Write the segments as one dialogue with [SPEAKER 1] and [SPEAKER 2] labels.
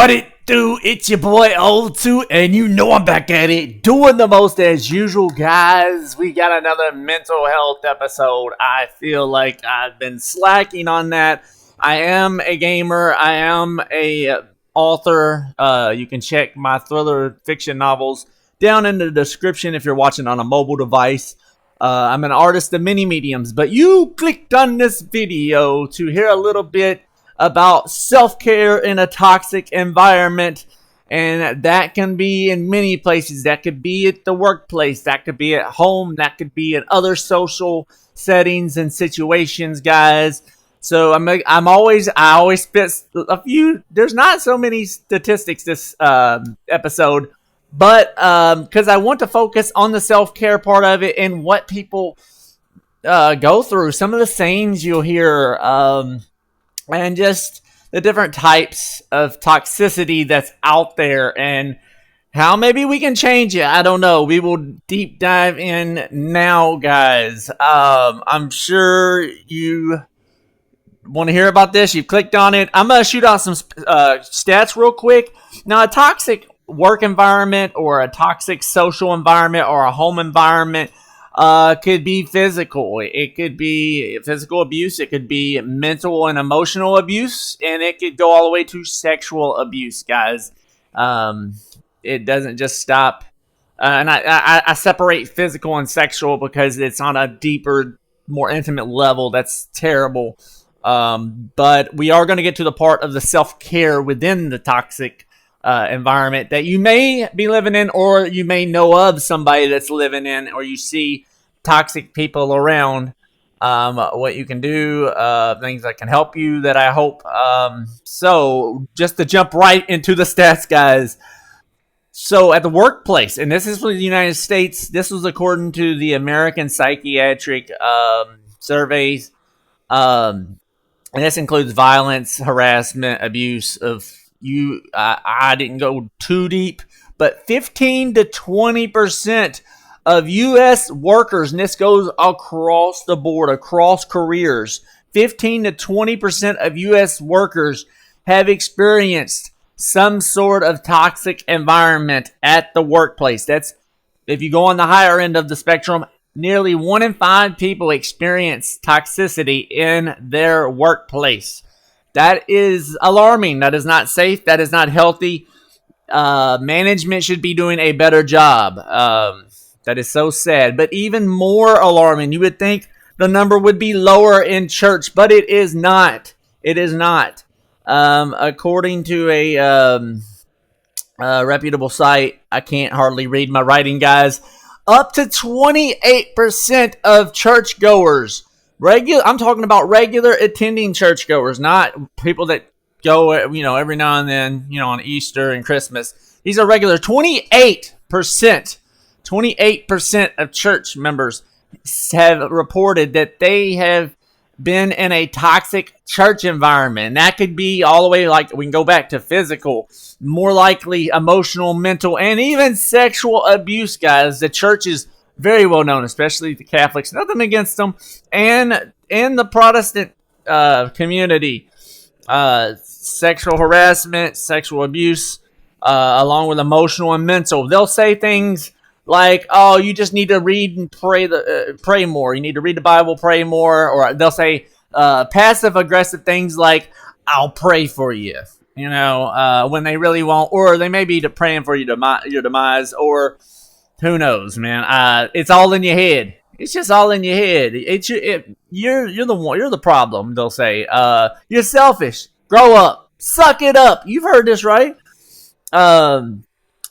[SPEAKER 1] What it do? It's your boy O2, and you know I'm back at it, doing the most as usual, guys. We got another mental health episode. I feel like I've been slacking on that. I am a gamer. I am a author. You can check my thriller fiction novels down in the description if you're watching on a mobile device. I'm an artist of many mediums, but you clicked on this video to hear a little bit about self-care in a toxic environment, and that can be in many places. That could be at the workplace, that could be at home, that could be in other social settings and situations, guys. So I always spit a few. There's not so many statistics this episode, but because I want to focus on the self-care part of it and what people go through, some of the sayings you'll hear, and just the different types of toxicity that's out there and how maybe we can change it. I don't know. We will deep dive in now, guys. I'm sure you want to hear about this. You've clicked on it. I'm going to shoot out some stats real quick. Now, a toxic work environment or a toxic social environment or a home environment could be physical. It could be physical abuse. It could be mental and emotional abuse, and it could go all the way to sexual abuse, guys. It doesn't just stop. And I separate physical and sexual because it's on a deeper, more intimate level. That's terrible. But we are going to get to the part of the self-care within the toxic environment that you may be living in, or you may know of somebody that's living in, or you see toxic people around. What you can do, things that can help you, that I hope. So just to jump right into the stats, guys. So at the workplace, and this is for the United States, this was according to the American Psychiatric surveys, and this includes violence, harassment, abuse of you. I didn't go too deep, but 15 to 20% of U.S. workers, and this goes across the board, across careers, 15 to 20% of U.S. workers have experienced some sort of toxic environment at the workplace. That's, if you go on the higher end of the spectrum, nearly 1 in 5 people experience toxicity in their workplace. That is alarming. That is not safe. That is not healthy. Management should be doing a better job. That is so sad. But even more alarming, you would think the number would be lower in church, but it is not. It is not. According to a reputable site, I can't hardly read my writing, guys. Up to 28% of churchgoers, I'm talking about regular attending churchgoers, not people that go, every now and then, on Easter and Christmas. These are regular. 28% of church members have reported that they have been in a toxic church environment. And that could be all the way, like, we can go back to physical, more likely emotional, mental, and even sexual abuse, guys. The church is very well known, especially the Catholics. Nothing against them. And in the Protestant community, sexual harassment, sexual abuse, along with emotional and mental. They'll say things like, "Oh, you just need to read and pray more. You need to read the Bible, pray more." Or they'll say passive aggressive things like, "I'll pray for you," when they really won't. Or they may be praying for your demise, or who knows, man. It's all in your head. It's just all in your head. You're the problem. They'll say, "You're selfish. Grow up. Suck it up." You've heard this, right?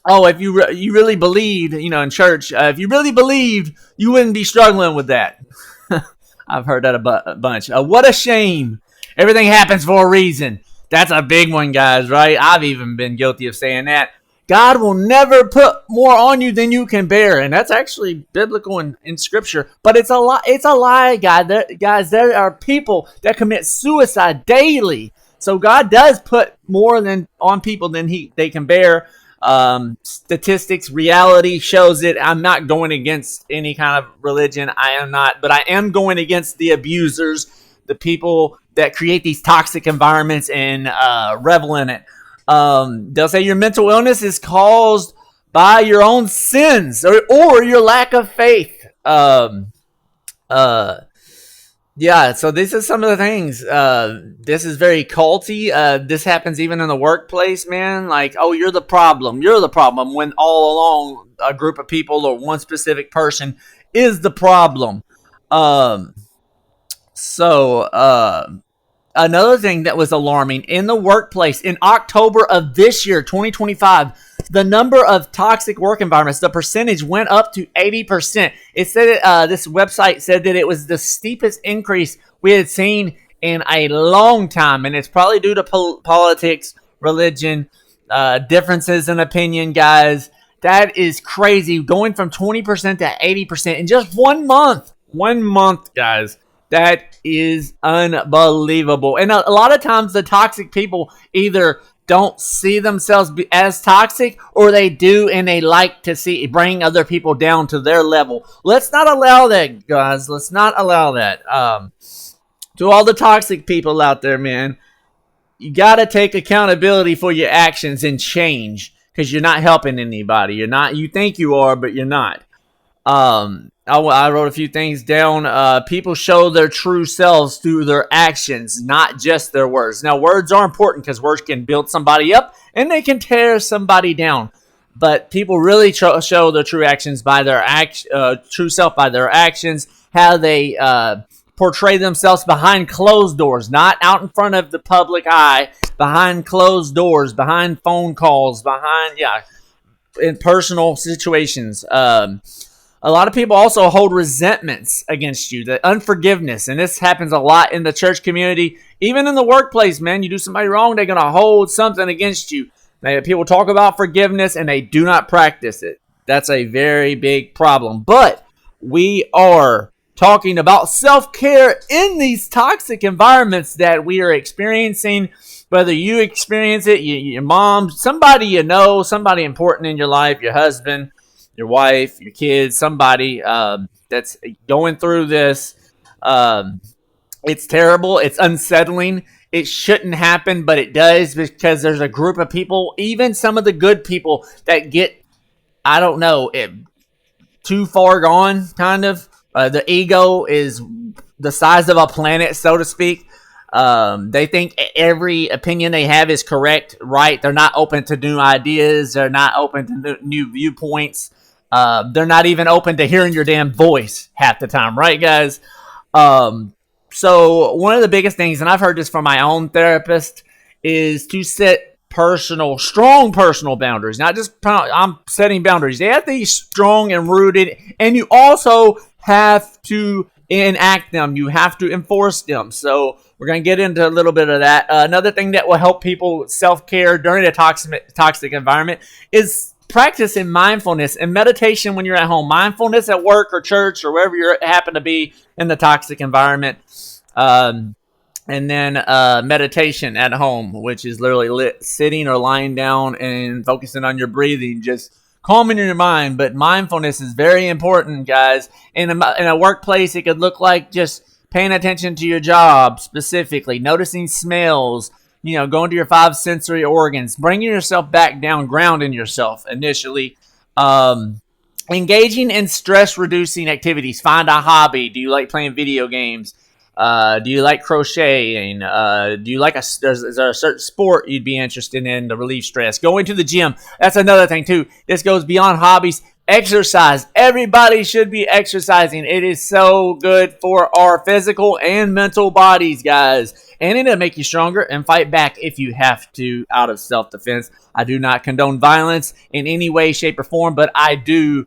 [SPEAKER 1] If you really believed, in church, if you really believed, you wouldn't be struggling with that. I've heard that a bunch. What a shame. Everything happens for a reason. That's a big one, guys, right? I've even been guilty of saying that. God will never put more on you than you can bear. And that's actually biblical in scripture. But it's a lie. It's a lie, guys. There are people that commit suicide daily. So God does put more on people than they can bear. Statistics, reality shows it. I'm not going against any kind of religion. I am not. But I am going against the abusers, the people that create these toxic environments and revel in it. They'll say your mental illness is caused by your own sins or your lack of faith. Uh, yeah, so these are some of the things. This is very culty. This happens even in the workplace, man. Like, oh, you're the problem. You're the problem. When all along a group of people or one specific person is the problem. Um, so, another thing that was alarming in the workplace in October of this year, 2025, the number of toxic work environments, the percentage went up to 80%. It said this website said that it was the steepest increase we had seen in a long time, and it's probably due to politics, religion, differences in opinion, guys. That is crazy, going from 20% to 80% in just 1 month. 1 month, guys. That is unbelievable. And a lot of times the toxic people either don't see themselves as toxic, or they do and they like to bring other people down to their level. Let's not allow that, guys. Let's not allow that. To all the toxic people out there, man, you got to take accountability for your actions and change, because you're not helping anybody. You think you are, but you're not. I wrote a few things down. People show their true selves through their actions, not just their words. Now, words are important because words can build somebody up and they can tear somebody down. But people really show their true actions by their true self by their actions, how they portray themselves behind closed doors, not out in front of the public eye, behind closed doors, behind phone calls, in personal situations. A lot of people also hold resentments against you, the unforgiveness, and this happens a lot in the church community, even in the workplace, man. You do somebody wrong, they're going to hold something against you. People talk about forgiveness, and they do not practice it. That's a very big problem. But we are talking about self-care in these toxic environments that we are experiencing, whether you experience it, your mom, somebody you know, somebody important in your life, your husband, your wife, your kids, somebody that's going through this. It's terrible. It's unsettling. It shouldn't happen, but it does, because there's a group of people, even some of the good people, that get, I don't know, too far gone, kind of. The ego is the size of a planet, so to speak. They think every opinion they have is correct, right? They're not open to new ideas. They're not open to new viewpoints. They're not even open to hearing your damn voice half the time, right, guys? So one of the biggest things, and I've heard this from my own therapist, is to set strong personal boundaries. Not just I'm setting boundaries. They have to be strong and rooted, and you also have to enact them. You have to enforce them. So we're going to get into a little bit of that. Another thing that will help people self-care during a toxic environment is practicing mindfulness and meditation when you're at home. Mindfulness at work or church or wherever you happen to be in the toxic environment. And then meditation at home, which is literally sitting or lying down and focusing on your breathing, just calming your mind. But mindfulness is very important, guys. In a workplace, it could look like just paying attention to your job specifically, noticing smells, going to your 5 sensory organs, bringing yourself back down, grounding yourself initially, engaging in stress-reducing activities. Find a hobby. Do you like playing video games? Do you like crocheting? Do you like is there a certain sport you'd be interested in to relieve stress? Going to the gym. That's another thing too. This goes beyond hobbies. Exercise. Everybody should be exercising. It is so good for our physical and mental bodies, guys. And it'll make you stronger and fight back if you have to, out of self-defense. I do not condone violence in any way, shape, or form, but I do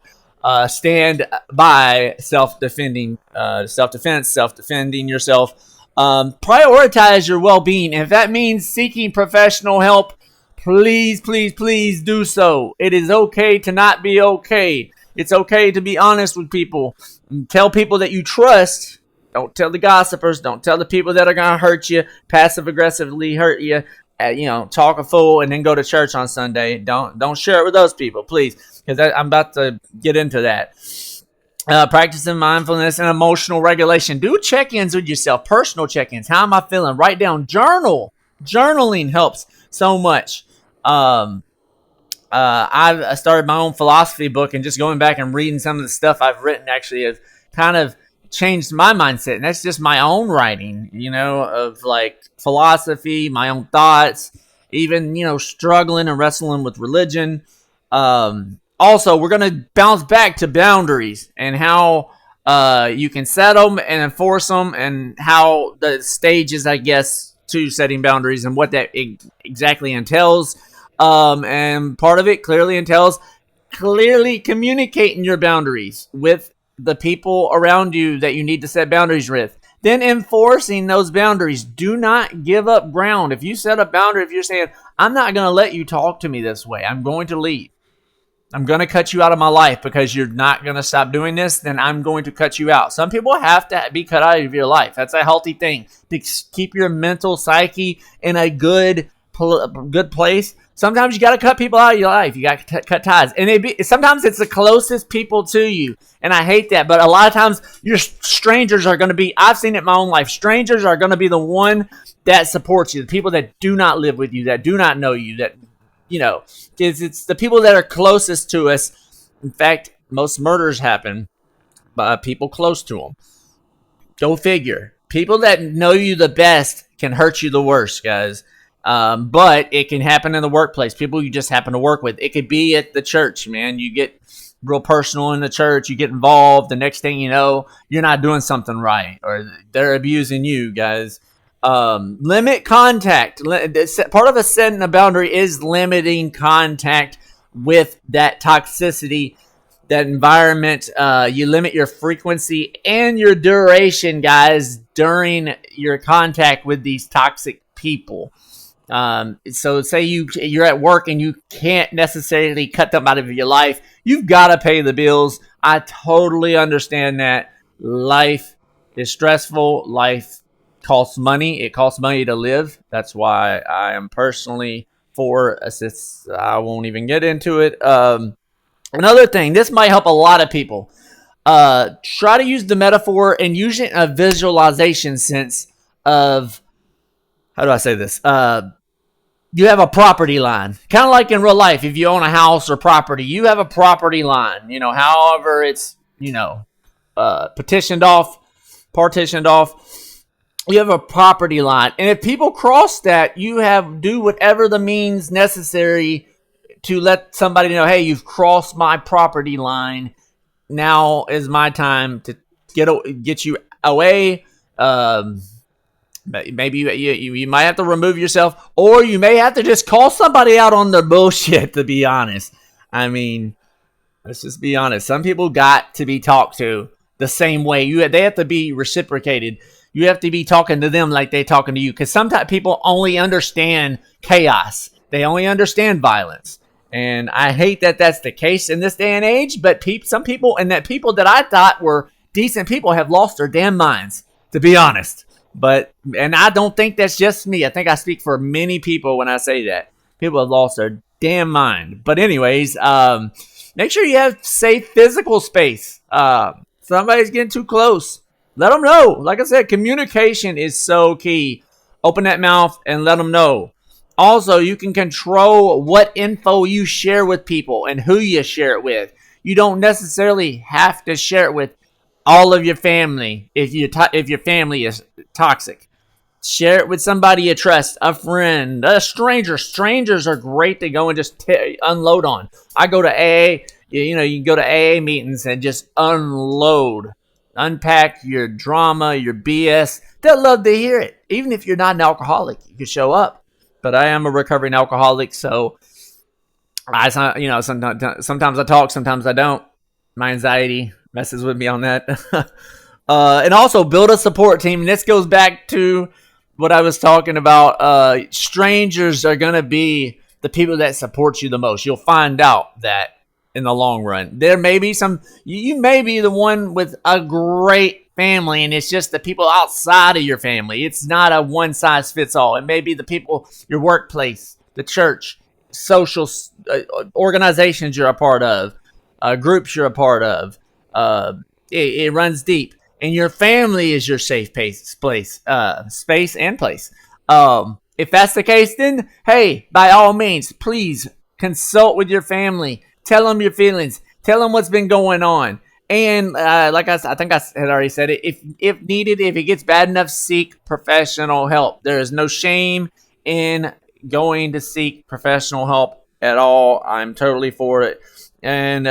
[SPEAKER 1] stand by self-defending yourself. Prioritize your well-being. If that means seeking professional help, please, please, please do so. It is okay to not be okay. It's okay to be honest with people. Tell people that you trust. Don't tell the gossipers. Don't tell the people that are going to hurt you, passive-aggressively hurt you. Talk a fool and then go to church on Sunday. Don't share it with those people, please, because I'm about to get into that. Practicing mindfulness and emotional regulation. Do check-ins with yourself, personal check-ins. How am I feeling? Write down, journal. Journaling helps so much. Um, I started my own philosophy book, and just going back and reading some of the stuff I've written actually have kind of changed my mindset. And that's just my own writing, of like philosophy, my own thoughts, even, struggling and wrestling with religion. Also, we're going to bounce back to boundaries and how you can set them and enforce them, and how the stages, I guess, to setting boundaries and what that exactly entails. And part of it clearly entails clearly communicating your boundaries with the people around you that you need to set boundaries with. Then enforcing those boundaries. Do not give up ground. If you set a boundary, if you're saying, I'm not going to let you talk to me this way, I'm going to leave. I'm going to cut you out of my life because you're not going to stop doing this, then I'm going to cut you out. Some people have to be cut out of your life. That's a healthy thing to keep your mental psyche in a good place. Sometimes you got to cut people out of your life. You got to cut ties. And sometimes it's the closest people to you. And I hate that. But a lot of times your strangers are going to be, I've seen it in my own life, strangers are going to be the one that supports you. The people that do not live with you, that do not know you, that, because it's the people that are closest to us. In fact, most murders happen by people close to them. Go figure. People that know you the best can hurt you the worst, guys. But it can happen in the workplace. People you just happen to work with. It could be at the church, man. You get real personal in the church. You get involved. The next thing you know, you're not doing something right, or they're abusing you, guys. Limit contact. Part of a setting a boundary is limiting contact with that toxicity, that environment. You limit your frequency and your duration, guys, during your contact with these toxic people. So say you're at work and you can't necessarily cut them out of your life. You've got to pay the bills. I totally understand that. Life is stressful. Life costs money. It costs money to live. That's why I am personally for assists. I won't even get into it. Another thing, this might help a lot of people. Try to use the metaphor and use it in a visualization sense of, how do I say this? You have a property line. Kind of like in real life, if you own a house or property, you have a property line. However it's, partitioned off. You have a property line. And if people cross that, you do whatever the means necessary to let somebody know, hey, you've crossed my property line. Now is my time to get you away. Maybe you might have to remove yourself, or you may have to just call somebody out on their bullshit, to be honest. I mean, let's just be honest. Some people got to be talked to the same way. They have to be reciprocated. You have to be talking to them like they're talking to you, because sometimes people only understand chaos. They only understand violence. And I hate that that's the case in this day and age, but some people, and that people that I thought were decent people, have lost their damn minds, to be honest. And I don't think that's just me. I think I speak for many people when I say that. People have lost their damn mind. But anyways, make sure you have safe physical space. Somebody's getting too close, let them know. Like I said, communication is so key. Open that mouth and let them know. Also, you can control what info you share with people and who you share it with. You don't necessarily have to share it with all of your family if your family is toxic. Share it with somebody you trust, a friend, a stranger. Strangers are great to go and just unload on. I go to AA. You can go to AA meetings and just unload, unpack your drama, your BS. They'll love to hear it. Even if you're not an alcoholic, you can show up. But I am a recovering alcoholic, so sometimes I talk, sometimes I don't. My anxiety messes with me on that. And also build a support team. And this goes back to what I was talking about. Strangers are going to be the people that support you the most. You'll find out that in the long run. There may be you may be the one with a great family, and it's just the people outside of your family. It's not a one size fits all. It may be the people, your workplace, the church, social organizations you're a part of, groups you're a part of. It runs deep, and your family is your safe space and place. If that's the case, then hey, by all means, please consult with your family. Tell them your feelings. Tell them what's been going on. And like I think I had already said it. If needed, if it gets bad enough, seek professional help. There is no shame in going to seek professional help at all. I'm totally for it. And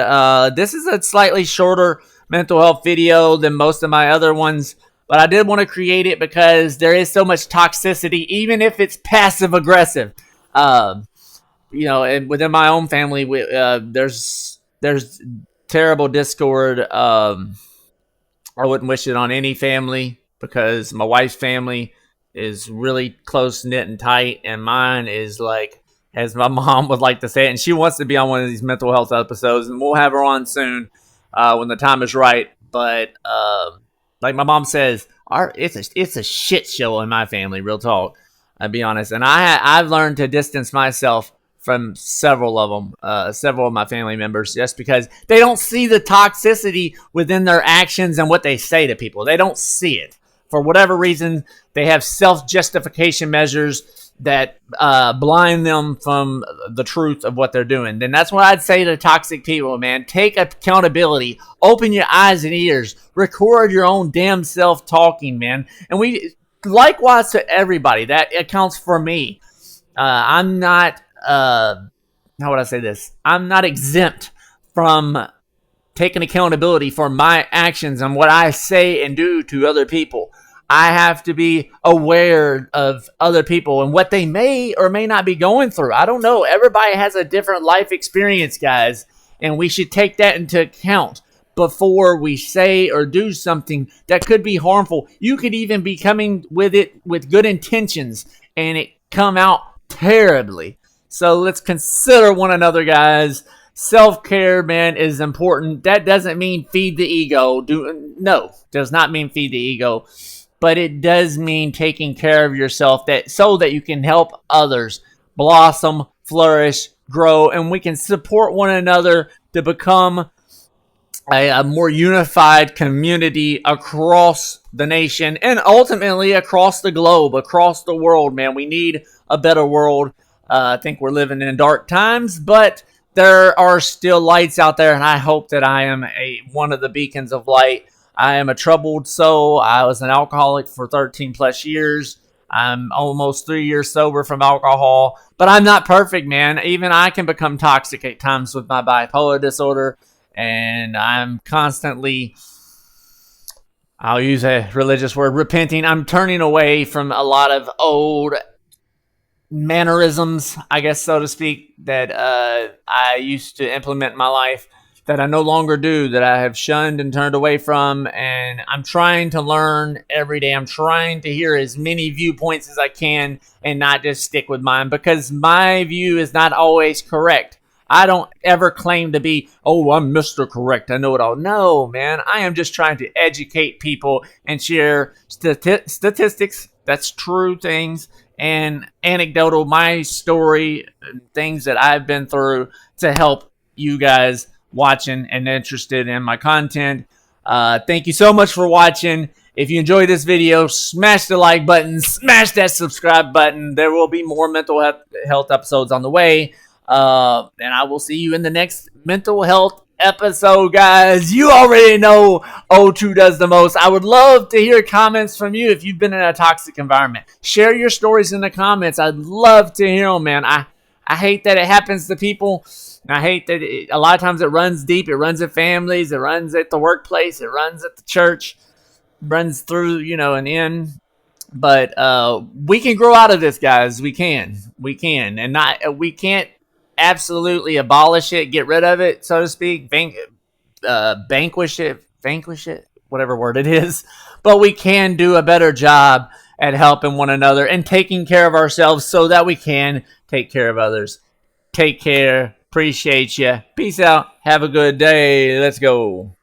[SPEAKER 1] this is a slightly shorter mental health video than most of my other ones, but I did want to create it because there is so much toxicity, even if it's passive aggressive. And within my own family, there's terrible discord. I wouldn't wish it on any family because my wife's family is really close knit and tight, and mine is like, as my mom would like to say it, and she wants to be on one of these mental health episodes, and we'll have her on soon when the time is right. But like my mom says, it's a shit show in my family. Real talk, I'll be honest. And I've learned to distance myself from several of them, several of my family members, just because they don't see the toxicity within their actions and what they say to people. They don't see it. For whatever reason, they have self-justification measures that blind them from the truth of what they're doing. Then that's what I'd say to toxic people, man. Take accountability. Open your eyes and ears. Record your own damn self talking, man. And likewise to everybody. That accounts for me. I'm not, how would I say this? I'm not exempt from taking accountability for my actions and what I say and do to other people. I have to be aware of other people and what they may or may not be going through. I don't know. Everybody has a different life experience, guys, and we should take that into account before we say or do something that could be harmful. You could even be coming with it with good intentions and it come out terribly. So let's consider one another, guys. Self-care, man, is important. That doesn't mean feed the ego. No, does not mean feed the ego. But it does mean taking care of yourself so that you can help others blossom, flourish, grow, and we can support one another to become a more unified community across the nation and ultimately across the globe, across the world, man. We need a better world. I think we're living in dark times, but there are still lights out there, and I hope that I am one of the beacons of light. I am a troubled soul. I was an alcoholic for 13 plus years. I'm almost 3 years sober from alcohol, but I'm not perfect, man. Even I can become toxic at times with my bipolar disorder, and I'm constantly, I'll use a religious word, repenting. I'm turning away from a lot of old mannerisms, I guess, so to speak, that I used to implement in my life that I no longer do, that I have shunned and turned away from, and I'm trying to learn every day. I'm trying to hear as many viewpoints as I can and not just stick with mine, because my view is not always correct. I don't ever claim to be, oh, I'm Mr. Correct, I know it all. No, man, I am just trying to educate people and share statistics, that's true things, and anecdotal, my story, things that I've been through to help you guys watching and interested in my content. Thank you so much for watching. If you enjoyed this video, smash the like button, smash that subscribe button. There will be more mental health episodes on the way. And I will see you in the next mental health episode, guys. You already know O2 does the most. I would love to hear comments from you if you've been in a toxic environment. Share your stories in the comments. I'd love to hear them, man. I hate that it happens to people. I hate that a lot of times it runs deep. It runs at families. It runs at the workplace. It runs at the church. It runs through, an end. But we can grow out of this, guys. We can. And we can't absolutely abolish it, get rid of it, so to speak, vanquish it, whatever word it is. But we can do a better job at helping one another and taking care of ourselves so that we can take care of others. Take care. Appreciate you. Peace out. Have a good day. Let's go.